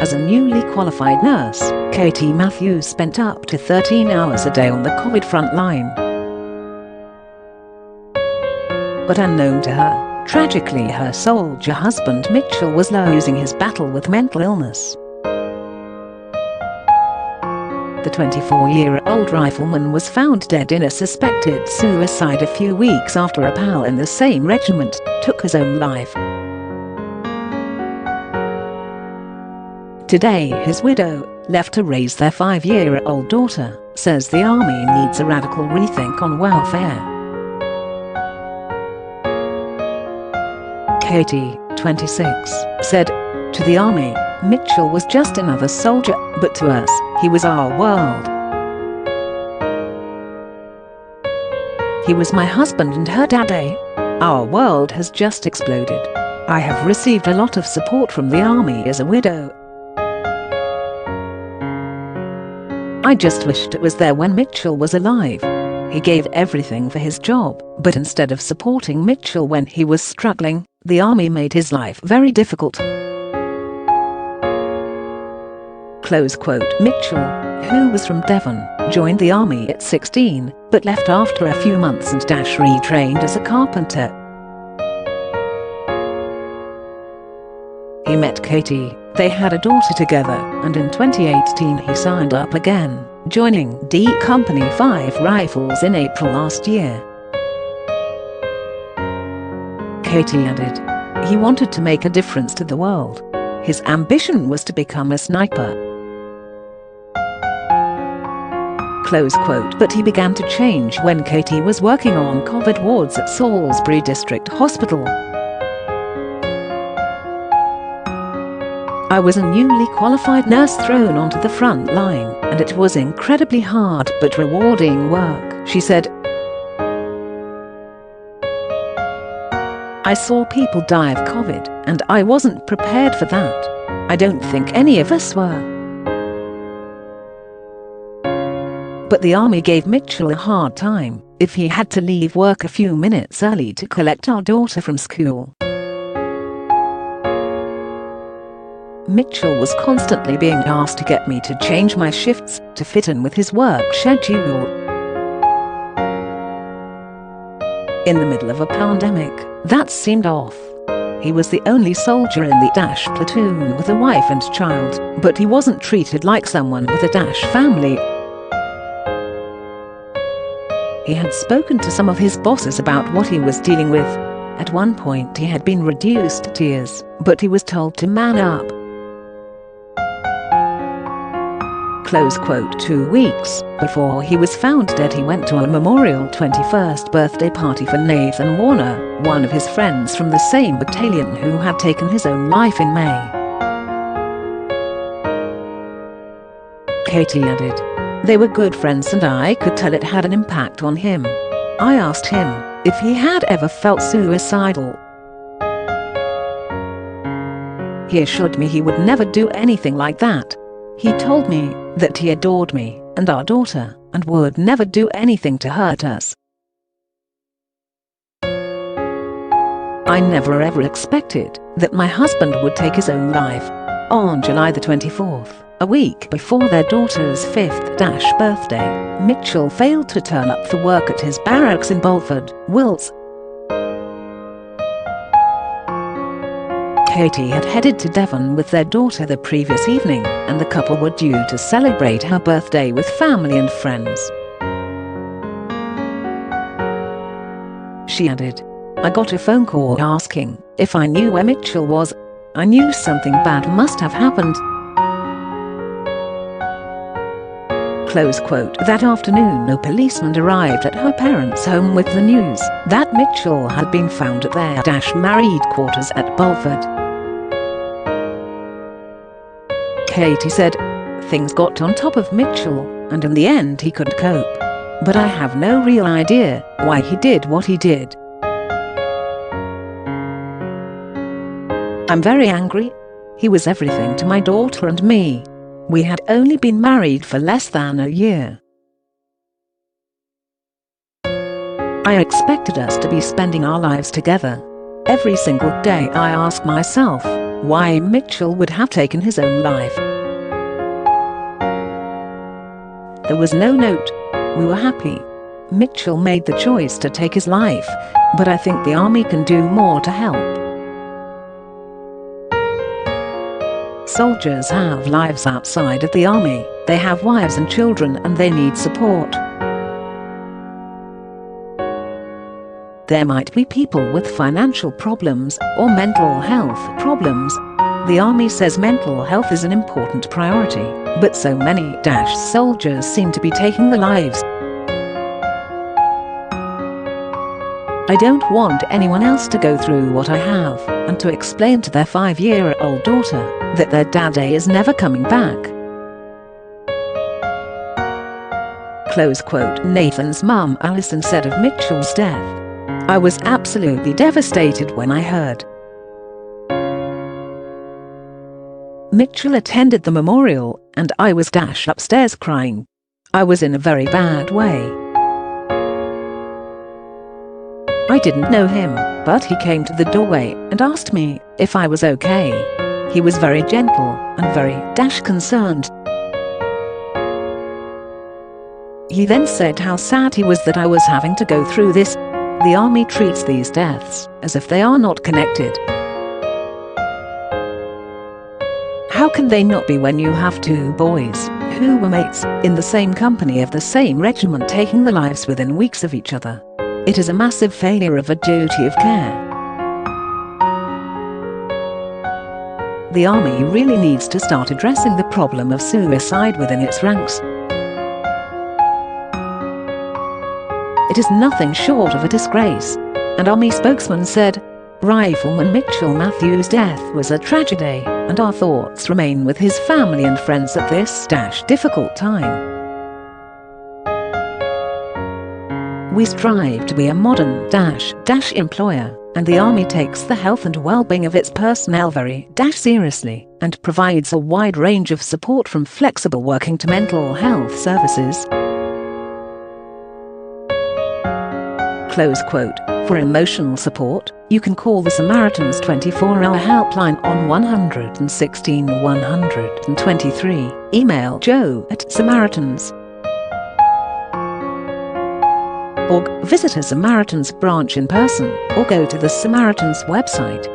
As a newly qualified nurse, Katy Matthews spent up to 13 hours a day on the COVID front line. But unknown to her, tragically her soldier husband Mitchell was losing his battle with mental illness. The 24-year-old rifleman was found dead in a suspected suicide a few weeks after a pal in the same regiment took his own life. Today his widow, left to raise their 5-year-old daughter, says the army needs a radical rethink on welfare. Katy, 26, said, "To the army, Mitchell was just another soldier, but to us, he was our world. He was my husband and her daddy. Our world has just exploded. I have received a lot of support from the army as a widow. I just wished it was there when Mitchell was alive. He gave everything for his job, but instead of supporting Mitchell when he was struggling, the army made his life very difficult." Close quote. Mitchell, who was from Devon, joined the army at 16, but left after a few months and retrained as a carpenter. He met Katy, they had a daughter together, and in 2018 he signed up again, joining D Company 5 Rifles in April last year. Katy added, "He wanted to make a difference to the world. His ambition was to become a sniper." Close quote. But he began to change when Katy was working on COVID wards at Salisbury District Hospital. "I was a newly qualified nurse thrown onto the front line, and it was incredibly hard but rewarding work," she said. "I saw people die of COVID, and I wasn't prepared for that. I don't think any of us were. But the army gave Mitchell a hard time if he had to leave work a few minutes early to collect our daughter from school." Mitchell was constantly being asked to get me to change my shifts to fit in with his work schedule. In the middle of a pandemic, that seemed off. He was the only soldier in the platoon with a wife and child, but he wasn't treated like someone with a family. He had spoken to some of his bosses about what he was dealing with. At one point he had been reduced to tears, but he was told to man up. Close quote. 2 weeks before he was found dead, he went to a memorial 21st birthday party for Nathan Warner, one of his friends from the same battalion who had taken his own life in May. Katy added, "They were good friends and I could tell it had an impact on him. I asked him if he had ever felt suicidal. He assured me he would never do anything like that. He told me that he adored me and our daughter and would never do anything to hurt us. I never ever expected that my husband would take his own life." On July the 24th, a week before their daughter's 5th birthday, Mitchell failed to turn up for work at his barracks in Bulford, Wilts. Katy had headed to Devon with their daughter the previous evening, and the couple were due to celebrate her birthday with family and friends. She added, "I got a phone call asking if I knew where Mitchell was. I knew something bad must have happened." Close quote. That afternoon, a policeman arrived at her parents' home with the news that Mitchell had been found at their married quarters at Bulford. Katy said, "Things got on top of Mitchell, and in the end he couldn't cope. But I have no real idea why he did what he did. I'm very angry. He was everything to my daughter and me. We had only been married for less than a year. I expected us to be spending our lives together. Every single day I ask myself, why Mitchell would have taken his own life. There was no note. We were happy. Mitchell made the choice to take his life, but I think the army can do more to help. Soldiers have lives outside of the army. They have wives and children and they need support. There might be people with financial problems or mental health problems. The army says mental health is an important priority, but so many soldiers seem to be taking their lives. I don't want anyone else to go through what I have and to explain to their 5-year-old daughter that their daddy is never coming back. Close quote. Nathan's mum Alison said of Mitchell's death, "I was absolutely devastated when I heard." Mitchell attended the memorial and I was upstairs crying. I was in a very bad way. I didn't know him, but he came to the doorway and asked me if I was okay. He was very gentle and very concerned. He then said how sad he was that I was having to go through this. The army treats these deaths as if they are not connected. How can they not be when you have two boys who were mates in the same company of the same regiment taking their lives within weeks of each other? It is a massive failure of a duty of care. The army really needs to start addressing the problem of suicide within its ranks. It is nothing short of a disgrace. An army spokesman said, "Rifleman Mitchell Matthews' death was a tragedy, and our thoughts remain with his family and friends at this difficult time. We strive to be a modern employer, and the army takes the health and well-being of its personnel very seriously and provides a wide range of support from flexible working to mental health services." Close quote. For emotional support, you can call the Samaritans 24-hour helpline on 116 123. Email joe@samaritans.org, visit a Samaritans branch in person, or go to the Samaritans website.